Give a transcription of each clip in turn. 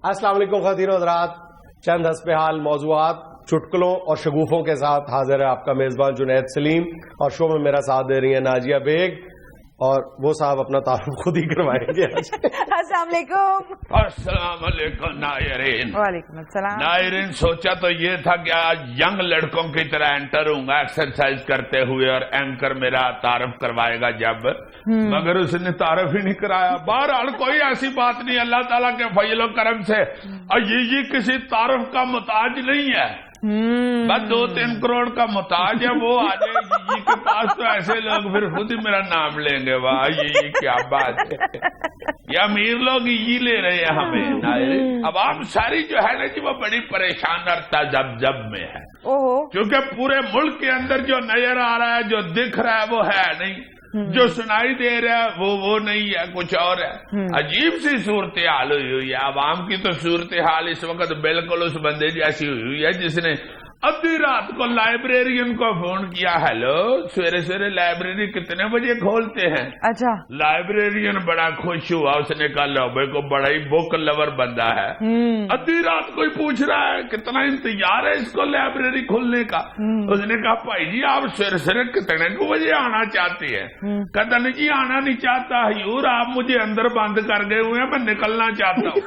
السلام علیکم خواتین و حضرات، چند حسب حال موضوعات، چٹکلوں اور شگوفوں کے ساتھ حاضر ہے آپ کا میزبان جنید سلیم، اور شو میں میرا ساتھ دے رہی ہیں ناجیہ بیگ، اور وہ صاحب اپنا تعارف خود ہی کروائیں گے۔ السلام علیکم۔ السلام علیکم ناظرین۔ وعلیکم السلام۔ ناظرین، سوچا تو یہ تھا کہ آج ینگ لڑکوں کی طرح انٹر ہوں گا ایکسرسائز کرتے ہوئے، اور اینکر میرا تعارف کروائے گا جب، مگر اس نے تعارف ہی نہیں کرایا۔ بہرحال کوئی ایسی بات نہیں، اللہ تعالیٰ کے فضل و کرم سے یہ کسی تعارف کا محتاج نہیں ہے، بس 2-3 کروڑ کا محتاج ہے۔ وہ آ جائے جی کے پاس تو ایسے لوگ پھر خود ہی میرا نام لیں گے۔ واہ یہ کیا بات ہے، یہ امیر لوگ یہ لے رہے ہیں ہمیں۔ عوام ساری جو ہے نا جی وہ بڑی پریشان اور تذبذب میں ہے، کیونکہ پورے ملک کے اندر جو نظر آ رہا ہے، جو دکھ رہا ہے وہ ہے نہیں، جو سنائی دے رہا ہے وہ نہیں ہے، کچھ اور ہے۔ عجیب سی صورتحال ہوئی ہے عوام کی۔ تو صورتحال اس وقت بالکل اس بندے جیسی ہوئی ہے جس نے ادھی رات کو لائبریرین کو فون کیا، ہیلو سویرے سویرے لائبریری کتنے بجے کھولتے ہیں؟ اچھا۔ لائبریرین بڑا خوش ہوا، اس نے کہا لو بھائی کو بڑا ہی بک لور بندہ ہے، ادھی رات کو ہی پوچھ رہا ہے کتنا انتظار ہے اس کو لائبریری کھولنے کا۔ اس نے کہا بھائی جی آپ سویرے سویرے کتنے کو بجے آنا چاہتے ہیں؟ کہتا نہیں جی آنا نہیں چاہتا حضور، آپ مجھے اندر بند کر گئے ہوئے ہیں، میں نکلنا چاہتا ہوں۔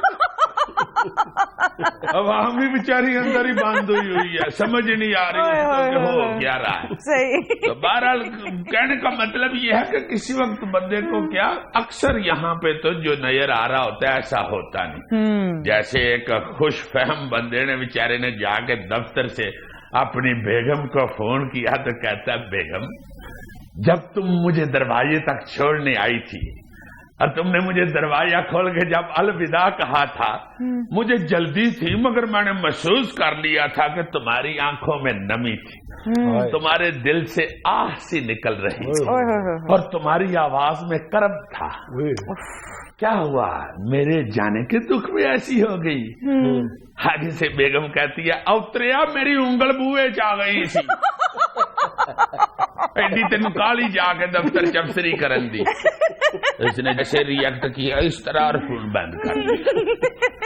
عوام بھی بیچاری اندر ہی بند ہوئی ہے، سمجھ نہیں آ رہی کہ ہو کیا رہا ہے۔ تو بہرحال کہنے کا مطلب یہ ہے کہ کسی وقت بندے کو کیا، اکثر یہاں پہ تو جو نظر آ رہا ہوتا ہے ایسا ہوتا نہیں۔ جیسے ایک خوش فہم بندے نے بیچارے نے جا کے دفتر سے اپنی بیگم کو فون کیا تو کہتا ہے بیگم جب تم مجھے دروازے تک چھوڑنے آئی تھی اور تم نے مجھے دروازہ کھول کے جب الوداع کہا تھا، مجھے جلدی تھی مگر میں نے محسوس کر لیا تھا کہ تمہاری آنکھوں میں نمی تھی، تمہارے دل سے آہ سی نکل رہی تھی، اور تمہاری آواز میں کرب تھا۔ کیا ہوا میرے جانے کے دکھ میں ایسی ہو گئی؟ آگے سے بیگم کہتی ہے اوتریا میری انگل بوئے چاہ گئی سی، ایڈی تین کالی جا کے دفتر چپسری کرن دی۔ اس نے جیسے ریئیکٹ کیا اس طرح اور فون بند کر دیا۔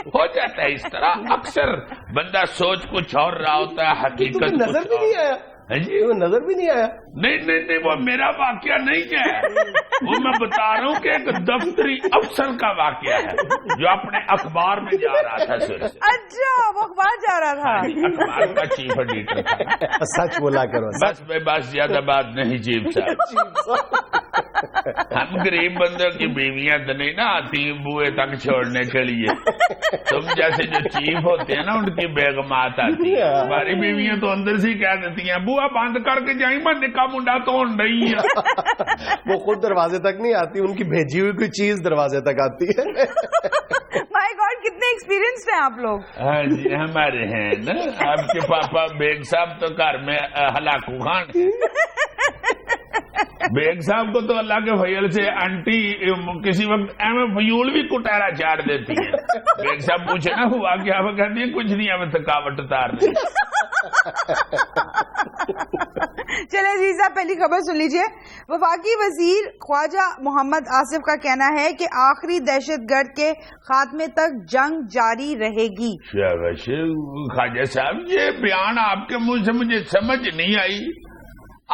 ہو جاتا ہے اس طرح، اکثر بندہ سوچ کچھ اور رہا ہوتا ہے، حقیقت نظر بھی نہیں آیا جی، وہ نظر بھی نہیں آیا۔ نہیں وہ میرا واقعہ نہیں ہے، وہ میں بتا رہا ہوں کہ ایک دفتری افسر کا واقعہ ہے جو اپنے اخبار میں جا رہا تھا سر سے۔ اچھا وہ اخبار جا رہا تھا، اخبار کا چیف ایڈیٹر تھا۔ سچ بولا کرو۔ بس زیادہ بات نہیں چیف صاحب، ہم غریب بندوں کی بیویاں تو نہیں نا آتی بوئے تک چھوڑنے کے لیے، تم جیسے جو چیف ہوتے ہیں نا ان کی بیگمات آتی ہیں، ہماری بیویاں تو اندر سے کہہ دیتی ہیں بوا بند کر کے جائیں، میں نکاح منڈا تو نہیں ہے۔ وہ خود دروازے تک نہیں آتی، ان کی بھیجی ہوئی کوئی چیز دروازے تک آتی ہے۔ مائی گاڈ کتنے ایکسپیرینسڈ ہیں آپ لوگ۔ ہاں جی ہمارے ہیں نا، آپ کے پاپا بیگ صاحب تو گھر میں ہلاکو خان، بیگ صاحب کو تو اللہ کے فضل سے آنٹی کسی وقت ایم فیول بھی کٹارا چاڑ دیتی ہے۔ بیگ صاحب پوچھے نا ہوا کیا، وہ کہتی ہے کچھ نہیں، ہمیں تھکاوٹ اتار دی۔ چلے جی صاحب پہلی خبر سن لیجئے۔ وفاقی وزیر خواجہ محمد آصف کا کہنا ہے کہ آخری دہشت گرد کے خاتمے تک جنگ جاری رہے گی۔ خواجہ صاحب یہ بیان آپ کے منہ سے مجھے سمجھ نہیں آئی،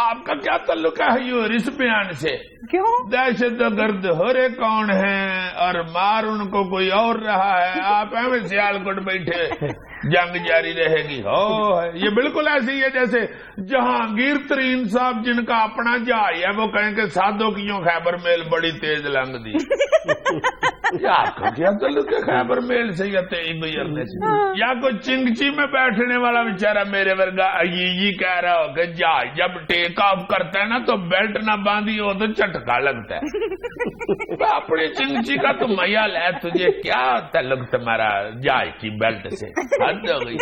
آپ کا کیا تعلق ہے اس بیان سے؟ کیوں؟ دہشت گرد ہرے کون ہیں اور مار ان کو کوئی اور رہا ہے، آپ ایویں سیال کوٹ بیٹھے جنگ جاری رہے گی۔ یہ بالکل ایسے ہی ہے جیسے جہانگیر ترین صاحب جن کا اپنا جہاز ہے وہ کہیں کہ سادوں کیوں خیبر میل بڑی تیز لنگ دی۔ آپ کا کیا تعلق ہے خیبر میل سے یا تیز گزرنے سے؟ یا کوئی چنگچی میں بیٹھنے والا بیچارہ میرے ورگا یہ کہہ رہا ہو کہ جہاز جب ٹیک آف کرتا ہے نا تو بیلٹ نہ باندھی ہو تو جھٹکا لگتا ہے۔ اپنی چنگچی کا تو میال ہے، تجھے کیا تعلق تمہارا جہاز کی بیلٹ سے؟ حد ہو گئی۔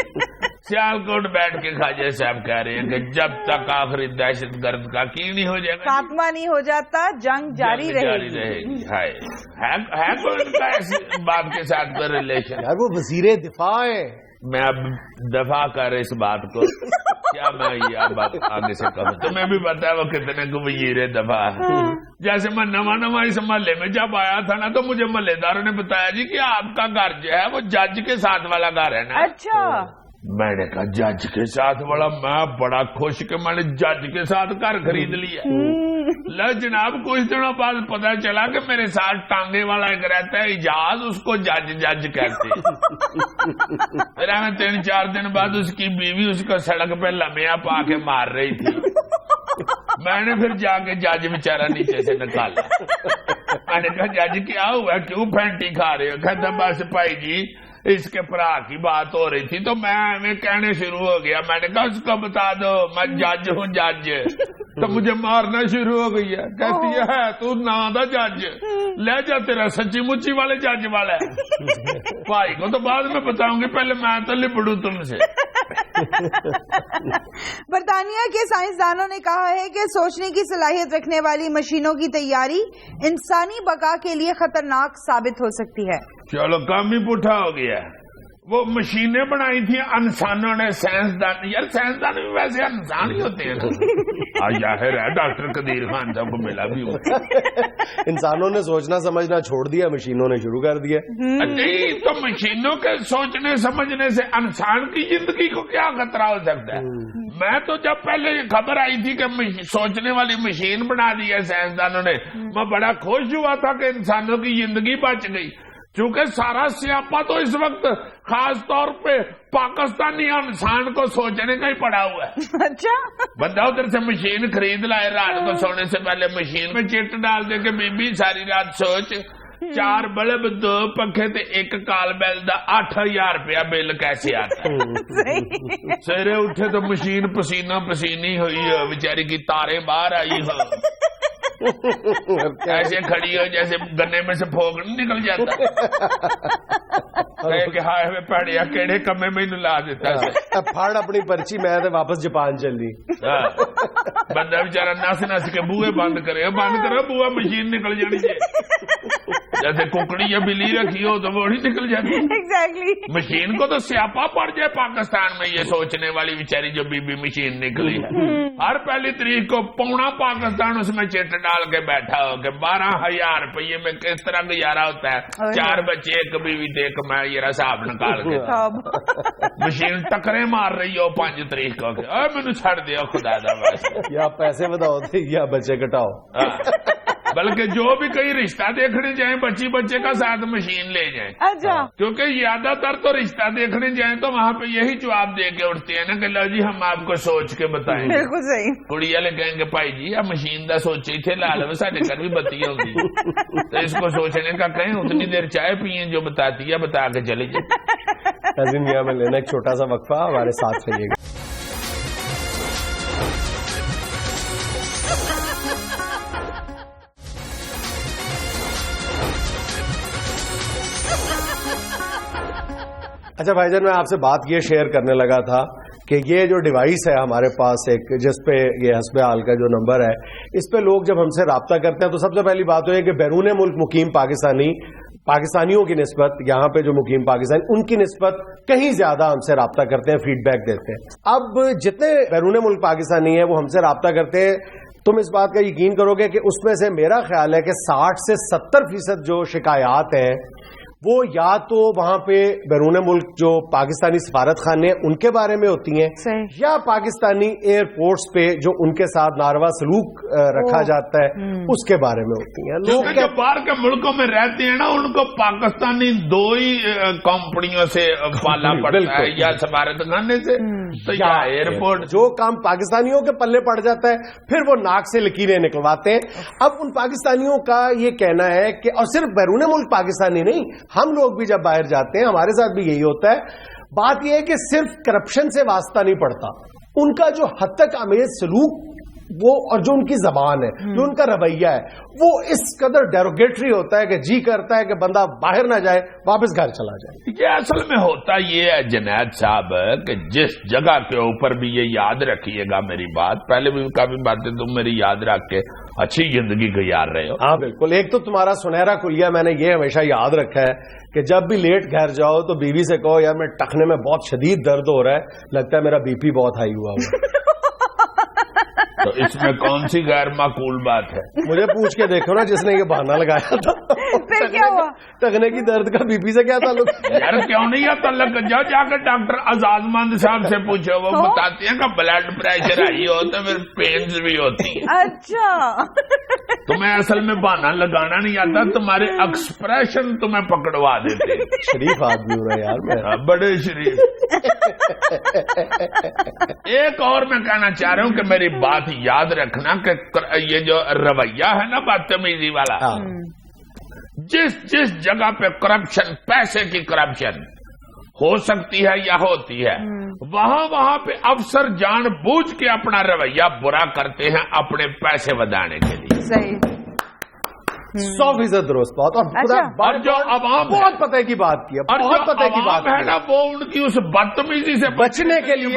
سیال کوٹ بیٹھ کے خواجہ صاحب کہہ رہے ہیں کہ جب تک آخری دہشت گرد کا کی نہیں ہو جائے گا، خاتمہ نہیں ہو جاتا، جنگ جاری رہے گی۔ ہے کوئی ان کا ایسی بات کے ساتھ کوئی ریلیشن؟ وہ وزیر دفاع ہے۔ میں اب دفاع کر اس بات کو کیا میں یہ بات آگے سے کہوں؟ تمہیں بھی پتا ہے وہ کتنے کو وزیر دفاع ہے. جیسے میں نواں اس محلے میں جب آیا تھا نا تو مجھے محلے داروں نے بتایا جی کہ آپ کا گھر جو ہے وہ جج کے ساتھ والا گھر ہے نا. اچھا. میں نے کہا جج کے ساتھ والا؟ میں بڑا خوش کہ میں نے جج کے ساتھ گھر خرید لیا. جناب کچھ دنوں بعد پتا چلا کہ میرے ساتھ ٹانگے والا ایک رہتا ہے اجاز، اس کو جج کہتے ہیں. پھر ہمیں 3-4 دن بعد اس کی بیوی اس کو سڑک پہ لمیا پا کے مار رہی تھی. میں نے پھر جا کے جج بیچارہ نیچے سے نکالا. میں نے کہا جج کیا ہوا، کیوں پھینٹی کھا رہے ہو؟ کہتا بس بھائی جی اس کے بھرا کی بات ہو رہی تھی تو میں کہنے شروع ہو گیا. میں نے کہا اس کو بتا دو میں جج ہوں جج. تو مجھے مارنا شروع ہو گئی ہے. کہتی ہے تو نا دا جج لے جا تیرا سچی مچی والے جج والا ہے. بھائی کو تو بعد میں بتاؤں گی، پہلے میں تو لپڑوں تم سے. برطانیہ کے سائنسدانوں نے کہا ہے کہ سوچنے کی صلاحیت رکھنے والی مشینوں کی تیاری انسانی بقا کے لیے خطرناک ثابت ہو سکتی ہے. چلو کام ہی پوٹھا ہو گیا. وہ مشینیں بنائی تھی انسانوں نے، سائنسدان. یار سائنسدان بھی ویسے انسان ہی ہوتے ہیں. ظاہر ہے ڈاکٹر قدیر خان صاحب کو ملا بھی ہوا. انسانوں نے سوچنا سمجھنا چھوڑ دیا، مشینوں نے شروع کر دیا. نہیں تو مشینوں کے سوچنے سمجھنے سے انسان کی زندگی کو کیا خطرہ ہو سکتا ہے؟ میں تو جب پہلے خبر آئی تھی کہ سوچنے والی مشین بنا دی ہے سائنسدانوں نے، میں بڑا خوش ہوا تھا کہ انسانوں کی زندگی بچ گئی. چونکہ سارا سیاپا تو اس وقت خاص طور پہ پاکستانی انسان کو سوچنے کا ہی پڑا ہوا ہے. اچھا. بندہ ادھر سے مشین خرید لائے، رات کو سونے سے پہلے مشین میں چٹ ڈال دے کہ بی ساری رات سوچ. 4 بلب 2 پنکھے تے 1 کال بیل دا 8000 روپیہ بل کیسے آتا ہے؟ سویرے اٹھے تو مشین پسینہ پسینی ہوئی ہو، بیچاری کی تاریں باہر آئی ہو، ایسے کھڑی ہو جیسے گنے میں سے پھوک نکل جاتا کہ ہائے میں پڑیا کیڑے کمے میں لا دیتا ہے. پھاڑ اپنی پرچی میں تے واپس جاپان چل دی. بندہ بیچارہ نس کے بوئے بند کرو بوا مشین نکل جانی چاہیے. جیسے ککڑی یا بلی رکھی ہو تو وہ نہیں نکل جاتی. ایگزیکٹلی. مشین کو تو سیاپا پڑ جائے پاکستان میں یہ سوچنے والی بیچاری جو بی مشین نکلی ہے. ہر پہلی تاریخ کو پونا پاکستان اس میں چٹ ڈال کے بیٹھا ہو کہ 12,000 روپیے میں کس طرح گزارا ہوتا ہے. 4 بچے 1 بیوی تے 1 میں یہ حساب نکال کے مشین ٹکرے مار رہی ہو 5 تاریخ کو. مینو چھڑ دیا خدا دا بس، یا پیسے بتاؤ یا بچے کٹاؤ. بلکہ جو بھی کئی رشتہ دیکھنے جائیں بچے کا ساتھ مشین لے جائیں. اچھا. کیونکہ زیادہ تر تو رشتہ دیکھنے جائیں تو وہاں پہ یہی جواب دے کے اٹھتے ہیں نا کہ لو جی ہم آپ کو سوچ کے بتائیں. بالکل صحیح. کڑی والے کہیں گے بھائی جی آپ مشین دا سوچے تھے لال ساڈے گھر بھی بتی ہوگی تو اس کو سوچنے کا کہیں اتنی دیر چائے پیئیں جو بتاتی ہے بتا کے چلے جائیں. میں لینا ایک چھوٹا سا وقفہ، ہمارے ساتھ رہیے گا. اچھا بھائی جان، میں آپ سے بات یہ شیئر کرنے لگا تھا کہ یہ جو ڈیوائس ہے ہمارے پاس ایک جس پہ یہ حسب حال کا جو نمبر ہے، اس پہ لوگ جب ہم سے رابطہ کرتے ہیں تو سب سے پہلی بات یہ ہے کہ بیرون ملک مقیم پاکستانیوں کی نسبت یہاں پہ جو مقیم پاکستانی ان کی نسبت کہیں زیادہ ہم سے رابطہ کرتے ہیں، فیڈ بیک دیتے ہیں. اب جتنے بیرون ملک پاکستانی ہیں وہ ہم سے رابطہ کرتے ہیں، تم اس بات کا یقین کرو گے کہ اس میں سے میرا خیال ہے کہ 60 سے 70% جو شکایات ہیں وہ یا تو وہاں پہ بیرون ملک جو پاکستانی سفارت خانے ہیں ان کے بارے میں ہوتی ہیں، یا پاکستانی ایئرپورٹس پہ جو ان کے ساتھ ناروا سلوک رکھا جاتا ہے اس کے بارے میں ہوتی ہیں. لوگ جو باہر کے ملکوں میں رہتے ہیں نا ان کو پاکستانی 2 ہی کمپنیوں سے پالا پڑتا ہے، یا سفارت خانے سے یا ایئرپورٹ. جو کام پاکستانیوں کے پلے پڑ جاتا ہے پھر وہ ناک سے لکیریں نکلواتے ہیں. اب ان پاکستانیوں کا یہ کہنا ہے کہ اور صرف بیرون ملک پاکستانی نہیں، ہم لوگ بھی جب باہر جاتے ہیں ہمارے ساتھ بھی یہی ہوتا ہے. بات یہ ہے کہ صرف کرپشن سے واسطہ نہیں پڑتا، ان کا جو حد تک آمیز سلوک وہ اور جو ان کی زبان ہے, جو ان کا رویہ ہے, وہ اس قدر ڈیروگیٹری ہوتا ہے کہ جی کرتا ہے کہ بندہ باہر نہ جائے, واپس گھر چلا جائے. یہ اصل میں ہوتا یہ ہے جنید صاحب کہ جس جگہ کے اوپر بھی یہ یاد رکھیے گا میری بات, پہلے بھی کافی باتیں تم میری یاد رکھ کے اچھی زندگی گزار رہے ہو. ہاں بالکل. ایک تو تمہارا سنہرا کلیہ میں نے یہ ہمیشہ یاد رکھا ہے کہ جب بھی لیٹ گھر جاؤ تو بیوی سے کہو یار میں ٹخنے میں بہت شدید درد ہو رہا ہے, لگتا ہے میرا بی پی بہت ہائی ہوا ہوا. تو اس میں کون سی غیر معقول بات ہے؟ مجھے پوچھ کے دیکھو نا جس نے یہ بہانہ لگایا تھا. پھر کیا ہوا؟ ٹخنے کی درد کا بی پی سے کیا تعلق؟ یار کیوں نہیں ہے تعلق؟ جاؤ جا کے ڈاکٹر اعزازمند صاحب سے پوچھو, وہ بتاتے ہیں کہ بلڈ پریشر ہائی ہو تو پھر پینز بھی ہوتی ہیں. اچھا تمہیں اصل میں بہانہ لگانا نہیں آتا, تمہارے ایکسپریشن تمہیں پکڑوا دیتے. شریف آدمی ہو رہا ہے یار میں. بڑے شریف. ایک اور میں کہنا چاہ رہا ہوں کہ میری بات یاد رکھنا کہ یہ جو رویہ ہے نا بدتمیزی والا, جس جگہ پہ کرپشن, پیسے کی کرپشن ہو سکتی ہے یا ہوتی ہے, وہاں پہ افسر جان بوجھ کے اپنا رویہ برا کرتے ہیں اپنے پیسے ودانے کے لیے. صحیح, 100% درست بات. اور جو عوام بہت پتہ کی بات کی ہے, بہت پتہ کی بات ہے نا, وہ ان کی اس بدتمیزی سے بچنے کے لیے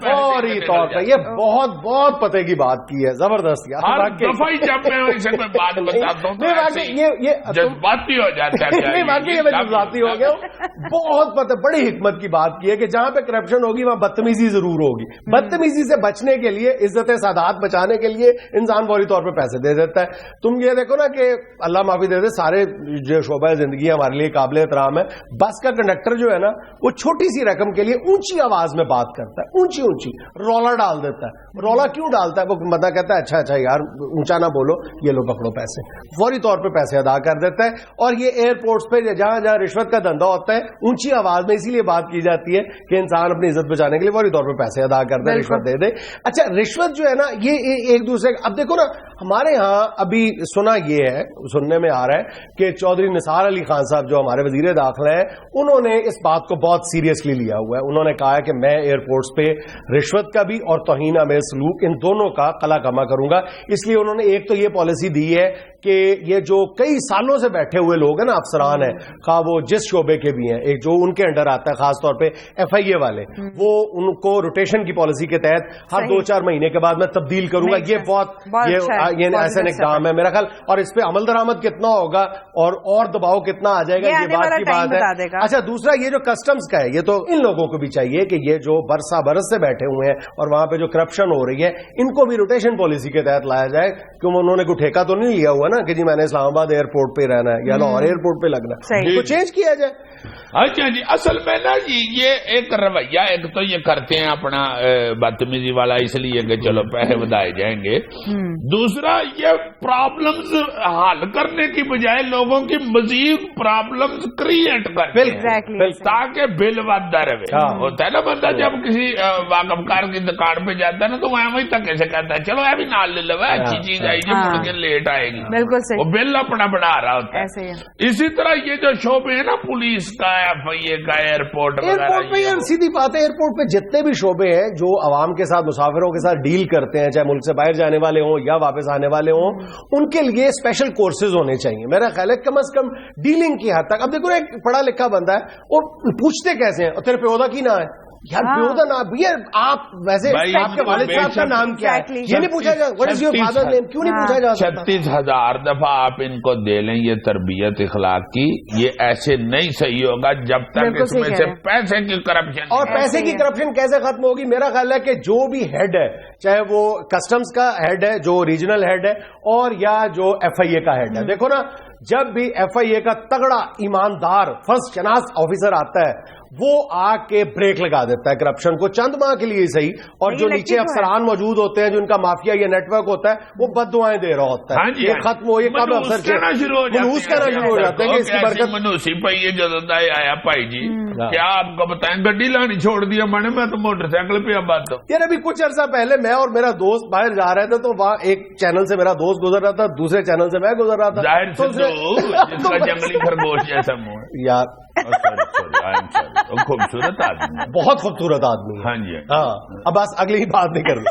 فوری طور پر یہ بہت پتہ کی بات کی ہے. زبردست. ہر دفعہ جب میں اسے کوئی بات بتاتا ہوں تو جذباتی ہو جاتا ہے. میں جذباتی ہو گیا ہوں. بہت پتہ, بڑی حکمت کی بات کی ہے کہ جہاں پہ کرپشن ہوگی وہاں بدتمیزی ضرور ہوگی. بدتمیزی سے بچنے کے لیے, عزت سادات بچانے کے لیے انسان فوری طور پہ پیسے دے دیتا ہے. تم یہ دیکھو نا کہ اللہ معافی دے دے, سارے جو شعبہ زندگی ہمارے لیے قابل احترام ہے. بس کا کنڈکٹر جو ہے نا, وہ چھوٹی سی رقم کے لیے اونچی آواز میں بات کرتا ہے, اونچی رولا ڈال دیتا ہے. رولا کیوں ڈالتا ہے؟ وہ بندہ کہتا ہے اچھا یار اونچا نہ بولو, یہ لو پکڑو پیسے. فوری طور پہ پیسے ادا کر دیتا ہے. اور یہ ایئرپورٹس پہ جہاں رشوت کا دھندا ہوتا ہے, اونچی آواز میں اسی لیے بات کی جاتی ہے کہ انسان اپنی عزت بچانے کے لیے فوری طور پہ پیسے ادا کر دے, رشوت دے دے. اچھا رشوت جو ہے نا, یہ ایک دوسرے, اب دیکھو نا ہمارے ہاں ابھی سنا یہ ہے, سننے میں آ رہا ہے کہ چودھری نثار علی خان صاحب جو ہمارے وزیر داخلہ ہیں, انہوں نے اس بات کو بہت سیریسلی لیا ہوا ہے. انہوں نے کہا ہے کہ میں ایئرپورٹس پہ رشوت کا بھی اور توہین آمیز سلوک ان دونوں کا قلع کما کروں گا. اس لیے انہوں نے ایک تو یہ پالیسی دی ہے کہ یہ جو کئی سالوں سے بیٹھے ہوئے لوگ ہیں نا, افسران ہیں, خواہ وہ جس شعبے کے بھی ہیں, ایک جو ان کے انڈر آتا ہے خاص طور پہ ایف آئی اے والے, وہ ان کو روٹیشن کی پالیسی کے تحت ہر 2-4 مہینے کے بعد میں تبدیل کروں گا. یہ بہت یہ ایسا اقدام ہے میرا خیال. اور اس پہ عمل درآمد کتنا ہوگا اور دباؤ کتنا آ جائے گا, یہ بات کی بات ہے. اچھا دوسرا یہ جو کسٹمز کا ہے, یہ تو ان لوگوں کو بھی چاہیے کہ یہ جو برس سے بیٹھے ہوئے ہیں اور وہاں پہ جو کرپشن ہو رہی ہے, ان کو بھی روٹیشن پالیسی کے تحت لایا جائے. کیوں انہوں نے کوئی ٹھیکہ تو نہیں لیا ہوا نا کہ جی میں نے اسلام آباد ایئرپورٹ پہ رہنا ہے یا لاہور ایئرپورٹ پہ لگنا ہے, تو چینج کیا جائے. اچھا جی, اصل میں نا جی یہ ایک رویہ, ایک تو یہ کرتے ہیں اپنا بدتمیزی والا اس لیے کہ چلو پیسے بدائے جائیں گے. دوسرا یہ پرابلمز حل کرنے کی بجائے لوگوں کی مزید پرابلمز کریٹ کرتے ہیں تاکہ بل ودا رہے. ہوتا ہے نا بندہ جب کسی واقفکار کی دکان پہ جاتا ہے نا, تو وہی تک ایسے کہتا ہے چلو ابھی نال لے لو, اچھی چیز آئی جی, مڑ کے لیٹ آئے گی. بالکل وہ بل اپنا بڑھا رہا ہوتا ہے. اسی طرح یہ جو شعبے ہیں نا, پولیس کا, ایف آئی اے کا, ایئرپورٹ پہ, یار سیدھی بات ہے, ایئرپورٹ پہ جتنے بھی شعبے ہیں جو عوام کے ساتھ, مسافروں کے ساتھ ڈیل کرتے ہیں, چاہے ملک سے باہر جانے والے ہوں یا واپس آنے والے ہوں, ان کے لیے اسپیشل کورسز ہونے چاہیے. میرا خیال ہے کم از کم ڈیلنگ کی حد تک. اب دیکھو ایک پڑھا لکھا بندہ ہے, وہ پوچھتے کیسے ہیں اور تیرے پیودہ کی نہ ہے یار, پیودہ نام بھیا, آپ ویسے آپ کے والد صاحب کا نام کیا ہے یہ نہیں پوچھا جاتا, what is your father name کیوں نہیں پوچھا جاتا. 36,000 دفعہ آپ ان کو دے لیں یہ تربیت اخلاق کی, یہ ایسے نہیں صحیح ہوگا جب تک اس میں سے پیسے کی کرپشن. اور پیسے کی کرپشن کیسے ختم ہوگی؟ میرا خیال ہے کہ جو بھی ہیڈ ہے, چاہے وہ کسٹمز کا ہیڈ ہے, جو ریجنل ہیڈ ہے, اور یا جو ایف آئی اے کا ہیڈ ہے, دیکھو نا جب بھی ایف آئی اے کا تگڑا ایماندار فرسٹ شناس آفیسر آتا ہے, وہ آ کے بریک لگا دیتا ہے کرپشن کو چند ماہ کے لیے صحیح. اور جو نیچے افسران موجود ہوتے ہیں, جو ان کا مافیا یا نیٹ ورک ہوتا ہے, وہ بد دعائیں دے رہا ہوتا ہے. یہ ختم ہو, یہ کب افسر منحوس کرنا شروع ہو جاتے ہیں کہ اس کی برکت منوسی پہ یہ جو آیا بھائی جی, کیا آپ کو بتائیں, گڈی لانی چھوڑ دیا میں نے, میں تو موٹر سائیکل پہ اب آتا ہوں. یار ابھی کچھ عرصہ پہلے میں اور میرا دوست باہر جا رہے تھے, تو وہاں ایک چینل سے میرا دوست گزر رہا تھا, دوسرے چینل سے میں گزر رہا تھا. ظاہر سے جس کا جنگلی خرگوش جیسا منہ یار خوبصورت آدمی, بہت خوبصورت آدمی ہے. ہاں جی. ہاں اب بس اگلی ہی بات نہیں کرنی.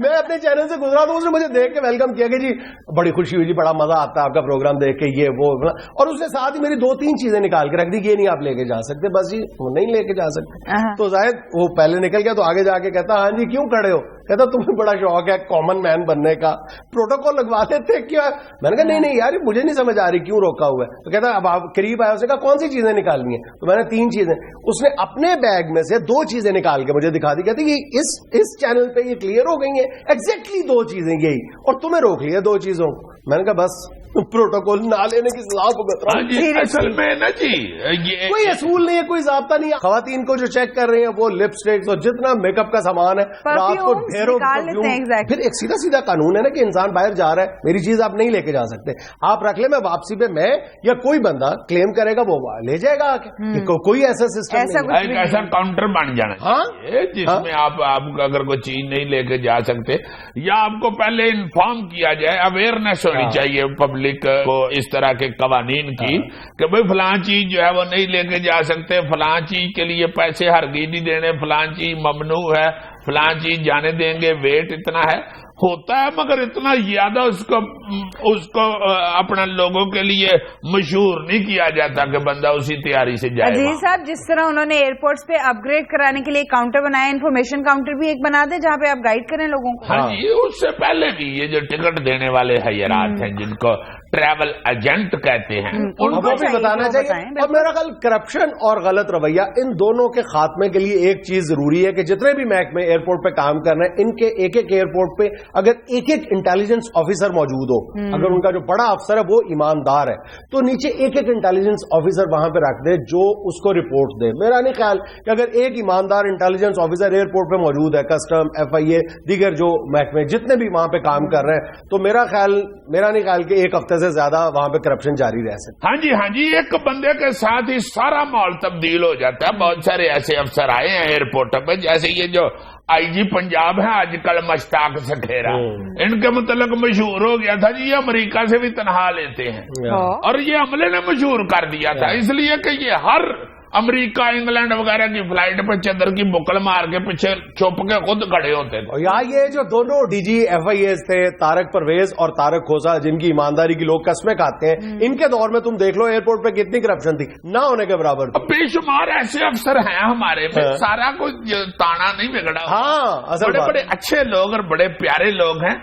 میں اپنے چینل سے گزرا تو اس نے مجھے دیکھ کے ویلکم کیا کہ جی بڑی خوشی ہوئی جی, بڑا مزہ آتا ہے آپ کا پروگرام دیکھ کے, یہ وہ, اور اس نے ساتھ ہی میری 2-3 چیزیں نکال کے رکھ دی, یہ نہیں آپ لے کے جا سکتے, بس جی وہ نہیں لے کے جا سکتے. تو زاہد وہ پہلے نکل گیا, تو آگے جا کے کہتا ہاں جی کیوں کھڑے ہو, کہتا تمہیں بڑا شوق ہے کامن مین بننے کا, پروٹوکول لگوا دیتے کیا. میں نے کہا نہیں یار مجھے نہیں سمجھ آ رہی کیوں روکا ہوا ہے. تو کہتا اب آپ قریب آئے, اس نے کہا کون سی چیزیں نکالنی ہیں, تو میں نے 3 چیزیں, اس نے اپنے بیگ میں سے 2 چیزیں نکال کے مجھے دکھا دی, کہتی اس چینل پہ یہ کلیئر ہو گئی ہیں ایگزیکٹلی 2 چیزیں یہی, اور تمہیں روک لیا 2 چیزوں. میں نے کہا بس پروٹوکول نہ لینے کی صلاح کو بتا. اصل میں نا جی کوئی اصول نہیں ہے, کوئی ضابطہ نہیں ہے. خواتین کو جو چیک کر رہے ہیں وہ لپسٹکس اور جتنا میک اپ کا سامان ہے رات کو ڈھیروں, پھر ایک سیدھا قانون ہے نا کہ انسان باہر جا رہا ہے, میری چیز آپ نہیں لے کے جا سکتے, آپ رکھ لیں, میں واپسی پہ میں یا کوئی بندہ کلیم کرے گا وہ لے جائے گا. کوئی ایسا سسٹم نہیں, ایسا کاؤنٹر بن جانا چاہیے جس میں آپ اگر کوئی چیز نہیں لے کے جا سکتے, یا آپ کو پہلے انفارم کیا جائے, اویئرنیس ہونی چاہیے پبلک کو اس طرح کے قوانین کی کہ بھئی فلاں چیز جو ہے وہ نہیں لے کے جا سکتے, فلاں چیز کے لیے پیسے ہرگز نہیں دینے, فلاں چیز ممنوع ہے, فلاں چیز جانے دیں گے, ویٹ اتنا ہے, ہوتا ہے مگر اتنا زیادہ اس کو اپنا لوگوں کے لیے مشہور نہیں کیا جاتا کہ بندہ اسی تیاری سے جائے. عزیز صاحب جس طرح انہوں نے ایئرپورٹس پہ اپ گریڈ کرانے کے لیے کاؤنٹر بنایا, انفارمیشن کاؤنٹر بھی ایک بنا دے جہاں پہ آپ گائیڈ کریں لوگوں کو. ہاں جی, اس سے پہلے بھی یہ جو ٹکٹ دینے والے حیرات ہیں جن کو ٹریول ایجنٹ کہتے ہیں, ان کو بھی بتانا چاہیے. اور میرا خیال کرپشن اور غلط رویہ ان دونوں کے خاتمے کے لیے ایک چیز ضروری ہے کہ جتنے بھی محکمے ایئرپورٹ پہ کام کر رہے ہیں, ان کے ایک ایئرپورٹ پہ اگر ایک انٹیلیجنس آفیسر موجود ہو, اگر ان کا جو بڑا افسر ہے وہ ایماندار ہے, تو نیچے ایک انٹیلیجنس آفیسر وہاں پہ رکھ دے جو اس کو رپورٹ دے. میرا نہیں خیال کہ اگر ایک ایماندار انٹیلیجنس آفیسر ایئرپورٹ پہ موجود ہے, کسٹم, FIA, دیگر جو محکمے جتنے بھی وہاں پہ کام کر رہے ہیں, تو میرا نہیں خیال کہ ایک ہفتے سے زیادہ وہاں پہ کرپشن جاری رہ سکتا. ہاں جی, ایک بندے کے ساتھ ہی سارا ماحول تبدیل ہو جاتا ہے. بہت سارے ایسے افسر آئے ہیں ایئرپورٹ پہ, جیسے یہ جو IG پنجاب ہے آج کل مشتاق سکھیرا, ان کے متعلق مشہور ہو گیا تھا جی یہ امریکہ سے بھی تنخواہ لیتے ہیں, اور یہ عملے نے مشہور کر دیا تھا اس لیے کہ یہ ہر امریکہ, انگلینڈ وغیرہ کی فلائٹ پہ چادر کی بکل مار کے پیچھے چھپ کے خود کھڑے ہوتے تھے. یہاں یہ جو دونوں DG FIAs تھے, طارق پرویز اور طارق کھوسا, جن کی ایمانداری کی لوگ قسمیں کھاتے ہیں, ان کے دور میں تم دیکھ لو ایئرپورٹ پہ کتنی کرپشن تھی, نہ ہونے کے برابر. بے شمار ایسے افسر ہیں ہمارے میں, سارا کچھ تانا نہیں بگڑا. ہاں, بڑے بڑے اچھے لوگ اور بڑے پیارے لوگ ہیں,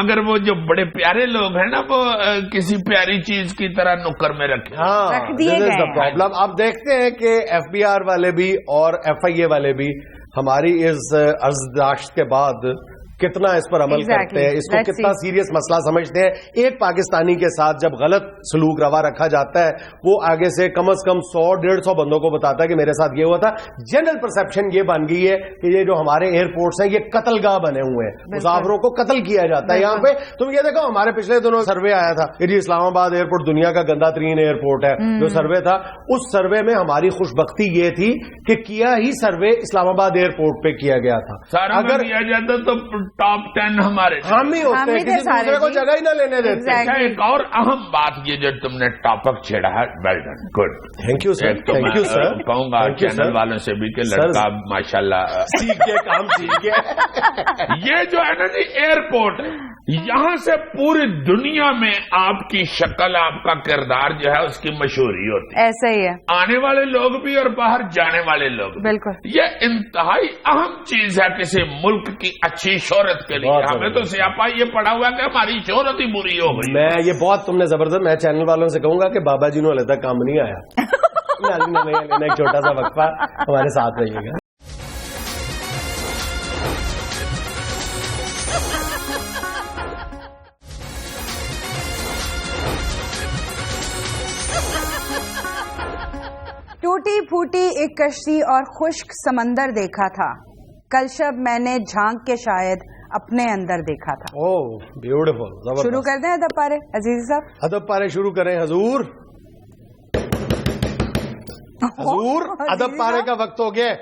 مگر وہ جو بڑے پیارے لوگ ہیں نا وہ کسی پیاری چیز کی طرح نکر میں رکھے. ہاں, دس از دا پرابلم. آپ دیکھتے ہیں کہ FBR والے بھی اور FIA والے بھی ہماری اس عرضداشت کے بعد کتنا اس پر عمل کرتے ہیں, اس کو کتنا سیریس مسئلہ سمجھتے ہیں. ایک پاکستانی کے ساتھ جب غلط سلوک روا رکھا جاتا ہے, وہ آگے سے کم از کم 100-150 بندوں کو بتاتا ہے کہ میرے ساتھ یہ ہوا تھا. جنرل پرسپشن یہ بن گئی ہے کہ یہ جو ہمارے ایئرپورٹس ہیں یہ قتل گاہ بنے ہوئے ہیں, مسافروں کو قتل کیا جاتا ہے یہاں پہ. تم یہ دیکھو, ہمارے پچھلے دنوں سروے آیا تھا کہ جی اسلام آباد ایئرپورٹ دنیا کا گندا ترین ایئرپورٹ ہے. جو سروے تھا, اس سروے میں ہماری خوش بختی یہ تھی کہ کیا ہی سروے اسلام آباد ایئرپورٹ پہ کیا گیا تھا. اگر کیا جاتا تو ٹاپ 10 ہمارے ہم ہی ہوتے ہیں, کسی دوسرے کو جگہ ہی نہ لینے دیتے. ایک اور اہم بات یہ جو تم نے ٹاپک چھیڑا ہے, well done, good, thank you sir. Thank you sir. کہوں گا چینل والوں سے بھی کہ لڑکا ماشاءاللہ سیکھ کے کام سیکھ کے. یہ جو ہے نا جی ایئرپورٹ, یہاں سے پوری دنیا میں آپ کی شکل, آپ کا کردار جو ہے اس کی مشہوری ہوتی ہے. ایسا ہی ہے, آنے والے لوگ بھی اور باہر جانے والے لوگ. بالکل, یہ انتہائی اہم چیز ہے کسی ملک کی اچھی شہرت کے لیے. ہمیں تو سیاپا یہ پڑا ہوا کہ ہماری شہرت ہی بری ہو گئی. میں یہ بہت تم نے زبردست, میں چینل والوں سے کہوں گا کہ بابا جی نے ہلے تک کام نہیں آیا. ایک چھوٹا سا وقفہ ہمارے ساتھ رہیے گا. ٹوٹی پھوٹی ایک کشتی اور خشک سمندر دیکھا تھا, کل شب میں نے جھانک کے شاید اپنے اندر دیکھا تھا. بیوٹیفل. شروع کر دیں ادب پارے عزیز صاحب. ادب پارے شروع کریں. حضور ادب پارے کا وقت ہو گیا.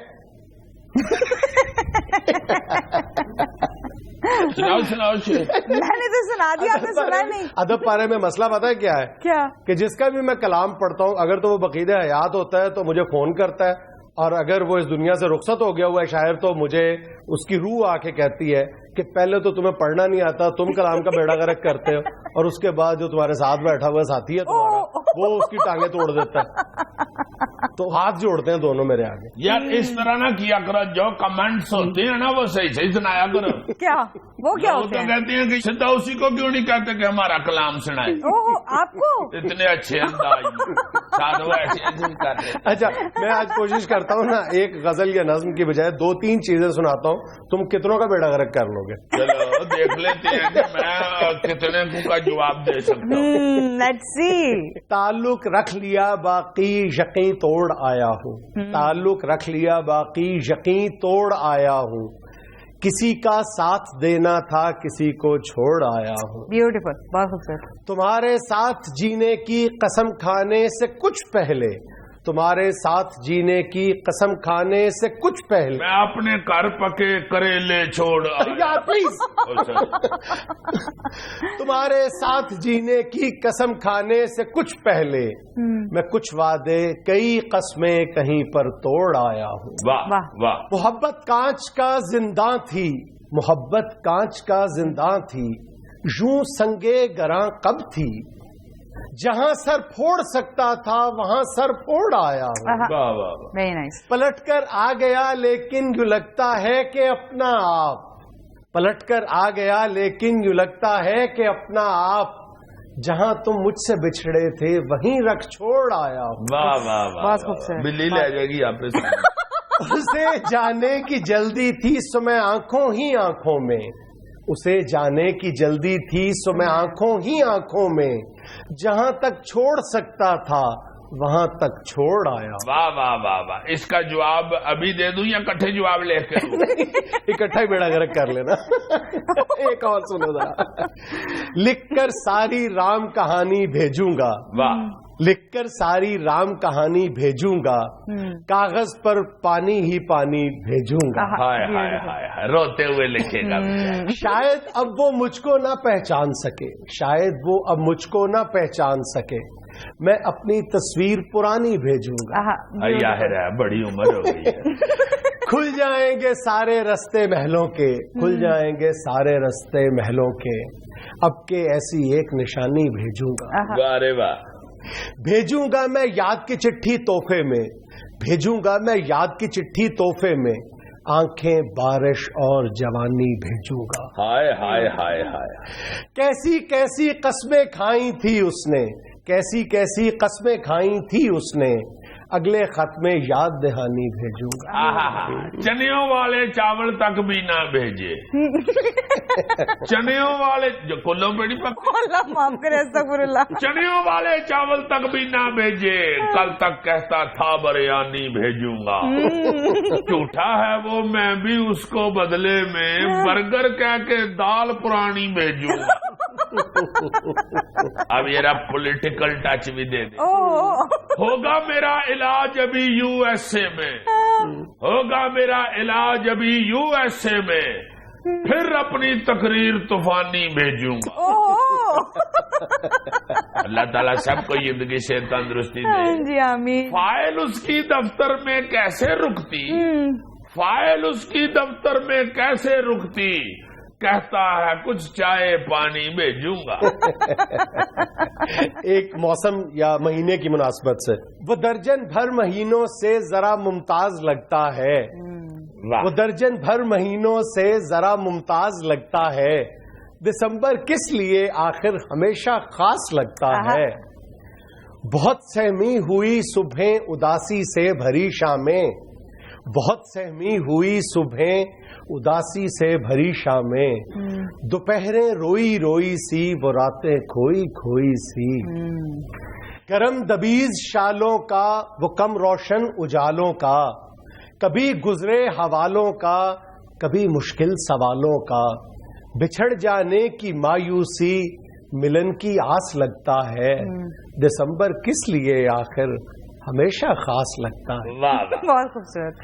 سناؤ سناؤ شیر. میں نے تو سنا دیا, آپ نے سنا نہیں. ادب پارے میں مسئلہ پتہ ہے کیا ہے؟ کیا؟ کہ جس کا بھی میں کلام پڑھتا ہوں اگر تو وہ بقید حیات ہوتا ہے تو مجھے فون کرتا ہے, اور اگر وہ اس دنیا سے رخصت ہو گیا ہوا ہے شاعر تو مجھے اس کی روح آ کے کہتی ہے کہ پہلے تو تمہیں پڑھنا نہیں آتا, تم کلام کا بیڑا غرق کرتے ہو, اور اس کے بعد جو تمہارے ساتھ بیٹھا ہوا ساتھی ہے تمہارا وہ اس کی ٹانگیں توڑ دیتا ہے. تو ہاتھ جوڑتے ہیں دونوں میرے آگے. یار اس طرح نہ کیا کرو, جو کمنٹس ہوتے ہیں نا وہ صحیح صحیح سنایا کرو. کیا وہ کیا وہ ہوتے تو ہیں؟ کہتے ہیں کہ سیدھا اسی کو کیوں نہیں کہتے کہ ہمارا کلام سنائے. اوہ آپ کو اتنے اچھے انداز ساتھ وہ ایسے ایسے کرتے. اچھا میں آج کوشش کرتا ہوں نا ایک غزل یا نظم کی بجائے 2-3 چیزیں سناتا ہوں, تم کتنوں کا بیڑا غرق کر لو گے؟ چلو دیکھ لیتے ہیں کہ میں کتنے کا جواب دے سکتا ہوں. Let's see. تعلق رکھ لیا باقی یقین توڑ آیا ہوں, تعلق رکھ لیا باقی یقین توڑ آیا ہوں, کسی کا ساتھ دینا تھا کسی کو چھوڑ آیا ہوں. بیوٹیفل, بہت خوبصورت. تمہارے ساتھ جینے کی قسم کھانے سے کچھ پہلے, تمہارے ساتھ جینے کی قسم کھانے سے کچھ پہلے میں اپنے گھر پکے کریلے چھوڑ آیا. پلیز تمہارے ساتھ جینے کی قسم کھانے سے کچھ پہلے میں کچھ وعدے کئی قسمیں کہیں پر توڑ آیا ہوں. واہ واہ. محبت کانچ کا زنداں تھی, محبت کانچ کا زنداں تھی, یوں سنگے گراں کب تھی, جہاں سر پھوڑ سکتا تھا وہاں سر پھوڑ آیا ہوں. واہ واہ. Very nice. پلٹ کر آ گیا لیکن یوں لگتا ہے کہ اپنا آپ, پلٹ کر آ گیا لیکن یوں لگتا ہے کہ اپنا آپ, جہاں تم مجھ سے بچھڑے تھے وہیں رکھ چھوڑ آیا ہوں. واہ واہ واہ. بہت خوبصورت. بلی لے جائے گی آپ سے. اسے جانے کی جلدی تھی سو میں آنکھوں ہی آنکھوں میں, اسے جانے کی جلدی تھی سو میں آنکھوں ہی آنکھوں میں, جہاں تک چھوڑ سکتا تھا وہاں تک چھوڑ آیا. واہ واہ واہ واہ. اس کا جواب ابھی دے دوں یا کٹھے جواب لے کے دوں؟ اکٹھا ہی بیڑا غرق کر لینا. ایک اور سنو ذرا. لکھ کر ساری رام کہانی بھیجوں گا, واہ. لکھ کر ساری رام کہانی بھیجوں گا, کاغذ پر پانی ہی پانی بھیجوں گا. ہائے ہائے ہائے, روتے ہوئے لکھے گا. شاید اب وہ مجھ کو نہ پہچان سکے, شاید وہ اب مجھ کو نہ پہچان سکے, میں اپنی تصویر پرانی بھیجوں گا. ظاہر ہے بڑی عمر ہو گئی ہے. کھل جائیں گے سارے رستے محلوں کے, کھل جائیں گے سارے رستے محلوں کے, اب کے ایسی ایک نشانی بھیجوں گا. واہ رے واہ. بھیجوں گا میں یاد کی چٹھی تحفے میں, بھیجوں گا میں یاد کی چٹھی تحفے میں, آنکھیں بارش اور جوانی بھیجوں گا. ہائے ہائے ہائے ہائے. کیسی کیسی قسمیں کھائی تھی اس نے, کیسی کیسی قسمیں کھائی تھی اس نے, اگلے خط میں یاد دہانی بھیجوں گا. چنیوں والے چاول تک بھی نہ بھیجے. چنیوں والے جو کلوں پہ نہیں پکے, اللہ معاف کرے, استغفر اللہ. چنیوں والے چاول تک بھی نہ بھیجے, کل تک کہتا تھا بریانی بھیجوں گا. جھوٹا ہے وہ میں بھی اس کو بدلے میں برگر کہہ کے دال پرانی بھیجوں گا. اب یہ پولیٹیکل ٹچ بھی دے دے. ہوگا میرا علاج ابھی یو ایس اے میں, ہوگا میرا علاج ابھی یو ایس اے میں, پھر اپنی تقریر طوفانی بھیجوں گا. اللہ تعالیٰ سب کو زندگی سے تندرستی دے. جی آمین. فائل اس کی دفتر میں کیسے رکتی, فائل اس کی دفتر میں کیسے رکتی, کہتا ہے کچھ چائے پانی بھیجوں گا. ایک موسم یا مہینے کی مناسبت سے, وہ درجن بھر مہینوں سے ذرا ممتاز لگتا ہے, وہ درجن بھر مہینوں سے ذرا ممتاز لگتا ہے, دسمبر کس لیے آخر ہمیشہ خاص لگتا ہے. بہت سہمی ہوئی صبحیں اداسی سے بھری شامیں, بہت سہمی ہوئی صبحیں اداسی سے بھری شامیں, دوپہریں روئی روئی سی وہ راتیں کھوئی کھوئی سی. کرم دبیز شالوں کا وہ کم روشن اجالوں کا, کبھی گزرے حوالوں کا کبھی مشکل سوالوں کا, بچھڑ جانے کی مایوسی ملن کی آس لگتا ہے, دسمبر کس لیے آخر ہمیشہ خاص لگتا ہے. بہت خوبصورت.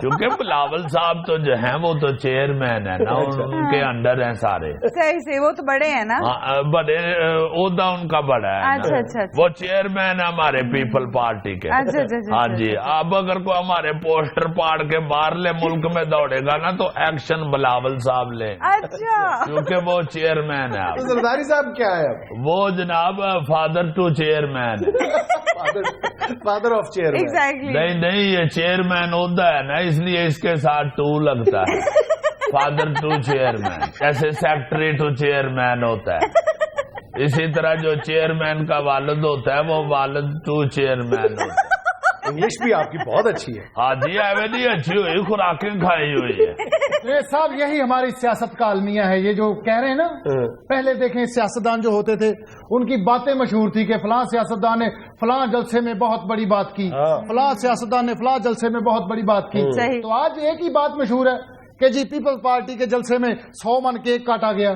کیونکہ بلاول صاحب تو جو ہیں وہ تو چیئرمین ہے نا, ان کے انڈر ہیں سارے. صحیح سے, وہ تو بڑے ہیں نا, بڑے عہدہ ان کا بڑا ہے. اچھا, وہ چیئرمین ہے ہمارے پیپل پارٹی کے. ہاں جی, اب اگر کوئی ہمارے پوسٹر پاڑ کے باہرلے ملک میں دوڑے گا نا تو ایکشن بلاول صاحب لیں. اچھا, کیونکہ وہ چیئرمین ہے. زرداری صاحب کیا ہے؟ وہ جناب فادر ٹو چیئرمین ہے. Father of chairman. نہیں, یہ چیئرمین عہدہ ہے نا, اس لیے اس کے ساتھ ٹو لگتا ہے. فادر ٹو چیئرمین, جیسے سیکٹری ٹو چیئرمین ہوتا ہے, اسی طرح جو چیئرمین کا والد ہوتا ہے وہ والد ٹو چیئرمین ہوتا ہے. انگلش بھی آپ کی بہت اچھی ہے. ہاں جی, ایویں اچھی ہوئی, خوراکیں کھائی ہوئی ہے. یہ صاحب یہی ہماری سیاست کا المیہ ہے. یہ جو کہہ رہے ہیں نا, پہلے دیکھیں سیاستدان جو ہوتے تھے ان کی باتیں مشہور تھی کہ فلاں سیاستدان نے فلاں جلسے میں بہت بڑی بات کی, فلاں سیاستدان نے فلاں جلسے میں بہت بڑی بات کی. تو آج ایک ہی بات مشہور ہے کہ جی پیپلز پارٹی کے جلسے میں 100 من کیک کاٹا گیا,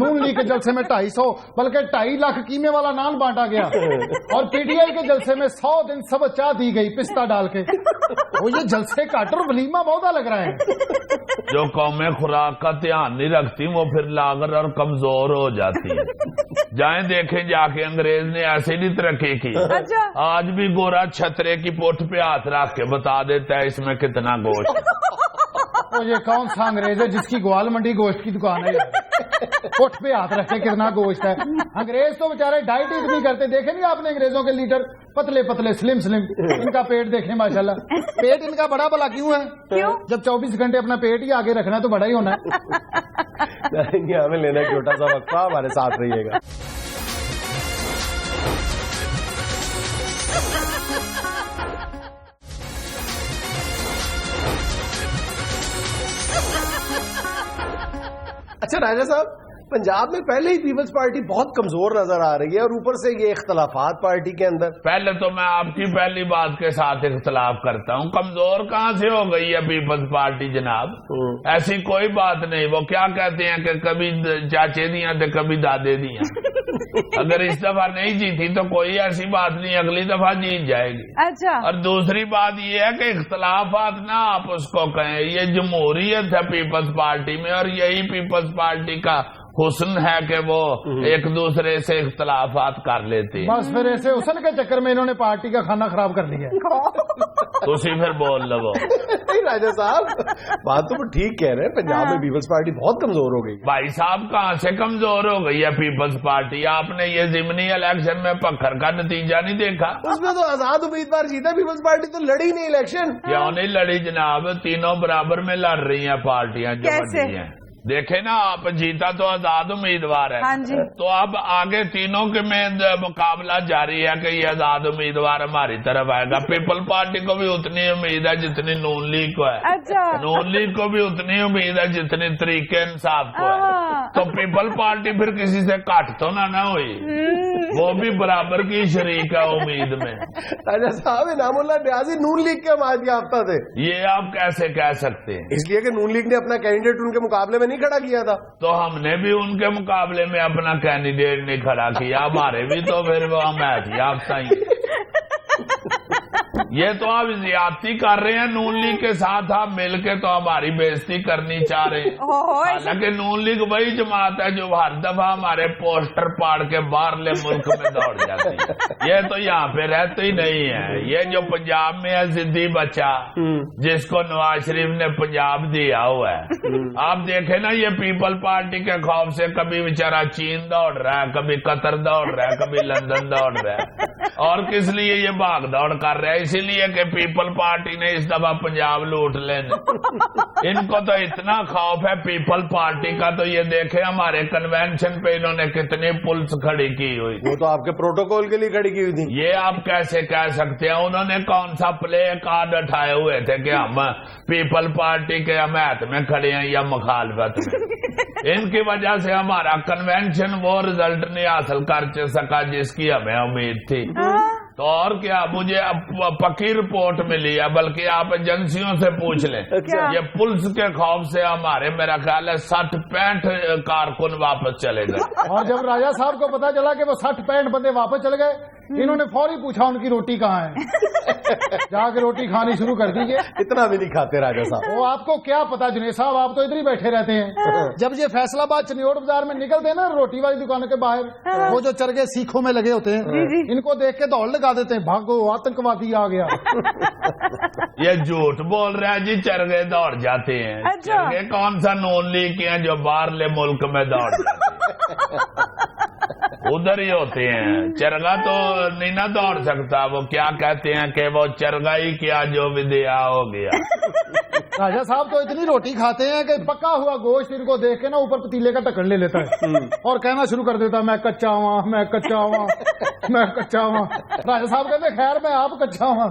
نون لیگ کے جلسے میں 250 بلکہ 2.5 لاکھ قیمے والا نان بانٹا گیا, اور پی ٹی آئی کے جلسے میں 100 دن سب چاہ دی گئی پستہ ڈال کے. وہ یہ جلسے کاٹر ولیمہ بہت لگ رہا ہے. جو قومیں خوراک کا دھیان نہیں رکھتی وہ پھر لاغر اور کمزور ہو جاتی ہے. جائیں دیکھیں جا کے, انگریز نے ایسے نہیں ترقی کی. آج بھی گورا چھترے کی پوٹھ پہ ہاتھ رکھ کے بتا دیتا ہے اس میں کتنا گوشت. تو یہ کون سا انگریز ہے جس کی گوال منڈی گوشت کی دکان ہے؟ پوٹھ پہ ہاتھ رکھے کتنا گوشت ہے. انگریز تو بیچارے ڈائٹ اتنی کرتے, دیکھیں نہیں آپ نے انگریزوں کے لیڈر پتلے پتلے سلم سلم, ان کا پیٹ دیکھیں ماشاءاللہ. پیٹ ان کا بڑا بلا کیوں ہے؟ جب 24 گھنٹے اپنا پیٹ ہی آگے رکھنا ہے تو بڑا ہی ہونا ہے. ہمیں لینا ہے چھوٹا سا وقفہ, ہمارے ساتھ رہیے گا. اچھا راجہ صاحب, پنجاب میں پہلے ہی پیپلز پارٹی بہت کمزور نظر آ رہی ہے, اور اوپر سے یہ اختلافات پارٹی کے اندر. پہلے تو میں آپ کی پہلی بات کے ساتھ اختلاف کرتا ہوں. کمزور کہاں سے ہو گئی ہے پیپلز پارٹی جناب؟ ایسی کوئی بات نہیں. وہ کیا کہتے ہیں کہ کبھی چاچے دیاں تو کبھی دادے دیاں. اگر اس دفعہ نہیں جیتی تو کوئی ایسی بات نہیں, اگلی دفعہ جیت جائے گی. اچھا, اور دوسری بات یہ ہے کہ اختلافات نہ آپ اس کو کہیں, یہ جمہوریت ہے پیپلز پارٹی میں, اور یہی پیپلز پارٹی کا حسن ہے کہ وہ ایک دوسرے سے اختلافات کر لیتے ہیں. بس پھر ایسے حسن کے چکر میں انہوں نے پارٹی کا کھانا خراب کر دیا. تسی پھر بول لو. راجہ صاحب بات تو وہ ٹھیک کہہ رہے ہیں, پنجاب میں پیپلز پارٹی بہت کمزور ہو گئی. بھائی صاحب کہاں سے کمزور ہو گئی ہے پیپلز پارٹی؟ آپ نے یہ ضمنی الیکشن میں پکھر کا نتیجہ نہیں دیکھا؟ اس میں تو آزاد امیدوار جیتا, پیپلز پارٹی تو لڑی نہیں الیکشن. کیوں نہیں لڑی جناب؟ تینوں برابر میں لڑ رہی ہیں پارٹیاں جو بڑی ہیں. دیکھیں نا, آپ جیتا تو آزاد امیدوار ہے. ہاں جی. تو اب آگے تینوں کے میں مقابلہ جاری ہے کہ یہ آزاد امیدوار ہماری طرف آئے گا. پیپل پارٹی کو بھی اتنی امید ہے جتنی نون لیگ کو ہے. اچھا, نون لیگ کو بھی اتنی امید ہے جتنی طریقے انصاف کو ہے. تو پیپل پارٹی پھر کسی سے کٹ تو نہ ہوئی, وہ بھی برابر کی شریک ہے امید میں. راجہ صاحب انعام اللہ نیازی نون لیگ کے حمایت یافتہ تھے. یہ آپ کیسے کہہ سکتے ہیں؟ اس لیے کہ نون لیگ نے اپنا کینڈیڈیٹ ان کے مقابلے میں نہیں کھڑا کیا تھا. تو ہم نے بھی ان کے مقابلے میں اپنا کینڈیڈیٹ نہیں کھڑا کیا, ہمارے بھی تو پھر وہ حمایت یافتہ ہی. یہ تو آپ زیادتی کر رہے ہیں. نون لیگ کے ساتھ آپ مل کے تو ہماری بےزتی کرنی چاہ رہے ہیں. حالانکہ نون لیگ وہی جماعت ہے جو ہر دفعہ ہمارے پوسٹر پاڑ کے باہرلے ملک میں دوڑ جاتی ہے. یہ تو یہاں پہ رہتے ہی نہیں ہے. یہ جو پنجاب میں ہے زدی بچہ جس کو نواز شریف نے پنجاب دیا ہوا ہے, آپ دیکھیں نا یہ پیپل پارٹی کے خوف سے کبھی بیچارہ چین دوڑ رہا ہے, کبھی قطر دوڑ رہا ہے, کبھی لندن دوڑ رہا ہے. اور کس لیے یہ بھاگ دوڑ کر رہے ہیں؟ اسی لیے کہ پیپل پارٹی نے اس دفعہ پنجاب لوٹ لینے. ان کو تو اتنا خوف ہے پیپل پارٹی کا, تو یہ دیکھیں ہمارے کنونشن پہ انہوں نے کتنی پولیس کھڑی کی ہوئی. وہ تو آپ کے پروٹوکول کے لیے کھڑی کی ہوئی تھی. یہ آپ کیسے کہہ سکتے ہیں؟ انہوں نے کون سا پلے کارڈ اٹھائے ہوئے تھے کہ ہم پیپل پارٹی کے حمایت میں کھڑے ہیں یا مخالفت میں؟ ان کی وجہ سے ہمارا کنونشن وہ رزلٹ نہیں حاصل کر سکا جس کی ہمیں امید تھی. تو اور کیا, مجھے پکی رپورٹ ملی ہے, بلکہ آپ ایجنسیوں سے پوچھ لیں. یہ پولیس کے خوف سے ہمارے میرا خیال ہے 60-65 کارکن واپس چلے گئے. اور جب راجہ صاحب کو پتا چلا کہ وہ 60-65 بندے واپس چلے گئے انہوں نے فوری پوچھا ان کی روٹی کہاں ہے. جا کے روٹی کھانی شروع کر دیجیے. اتنا بھی نہیں کھاتے راجہ صاحب. وہ آپ کو کیا پتا جنید صاحب, آپ تو ادھر ہی بیٹھے رہتے ہیں. جب یہ فیصلہ آباد چنیوڑ بازار میں نکلتے ہیں نا روٹی والی دکانوں کے باہر, وہ جو چرگے سیخوں میں لگے ہوتے ہیں, ان کو دیکھ کے دوڑ لگا دیتے ہیں, بھاگو آتنکوادی آ گیا. یہ جھوٹ بول رہا ہے جی, چرگے دوڑ جاتے ہیں. چرگے کون سا نون لیگ کے ہیں جو باہرلے ملک میں دوڑ جاتے ہیں؟ ادھر ہی ہوتے ہیں. چرگا تو نہیں نہ دوڑ سکتا. وہ کیا کہتے ہیں کہ وہ چرگا ہی کیا جو ودیا ہو گیا. راجہ صاحب تو اتنی روٹی کھاتے ہیں کہ پکا ہوا گوشت ان کو دیکھ کے نا اوپر پتیلے کا ڈھکن لے لیتا ہے اور کہنا شروع کر دیتا ہے میں کچا ہوا, میں کچا ہوا, میں کچا ہوا. راجہ صاحب کہتے ہیں خیر میں آپ کچا ہوا.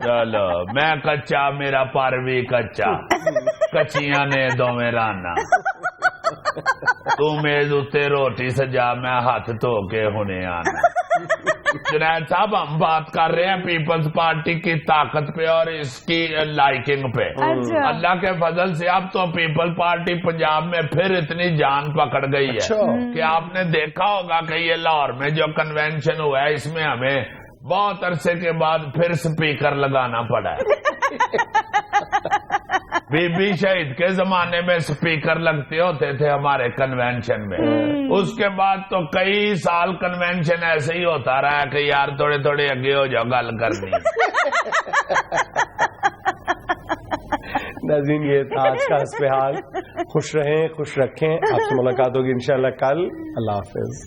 چلو میں کچا, میرا پر بھی کچا, کچیاں نے دو میرا نا. تو میز اتے روٹی سجا, میں ہاتھ دھو کے ہونے آنا. جنید صاحب ہم بات کر رہے ہیں پیپلز پارٹی کی طاقت پہ اور اس کی لائکنگ پہ. اللہ کے فضل سے اب تو پیپل پارٹی پنجاب میں پھر اتنی جان پکڑ گئی ہے کہ آپ نے دیکھا ہوگا کہ یہ لاہور میں جو کنونشن ہوا ہے اس میں ہمیں بہت عرصے کے بعد پھر سپیکر لگانا پڑا ہے. بی بی شہید کے زمانے میں سپیکر لگتے ہوتے تھے ہمارے کنونشن میں. اس کے بعد تو کئی سال کنونشن ایسے ہی ہوتا رہا کہ یار تھوڑے تھوڑے اگے ہو جاؤ گل کرنی. ناظرین یہ تھا آج کا حسب حال. خوش رہیں, خوش رکھیں. آپ سے ملاقات ہوگی انشاءاللہ کل. اللہ حافظ.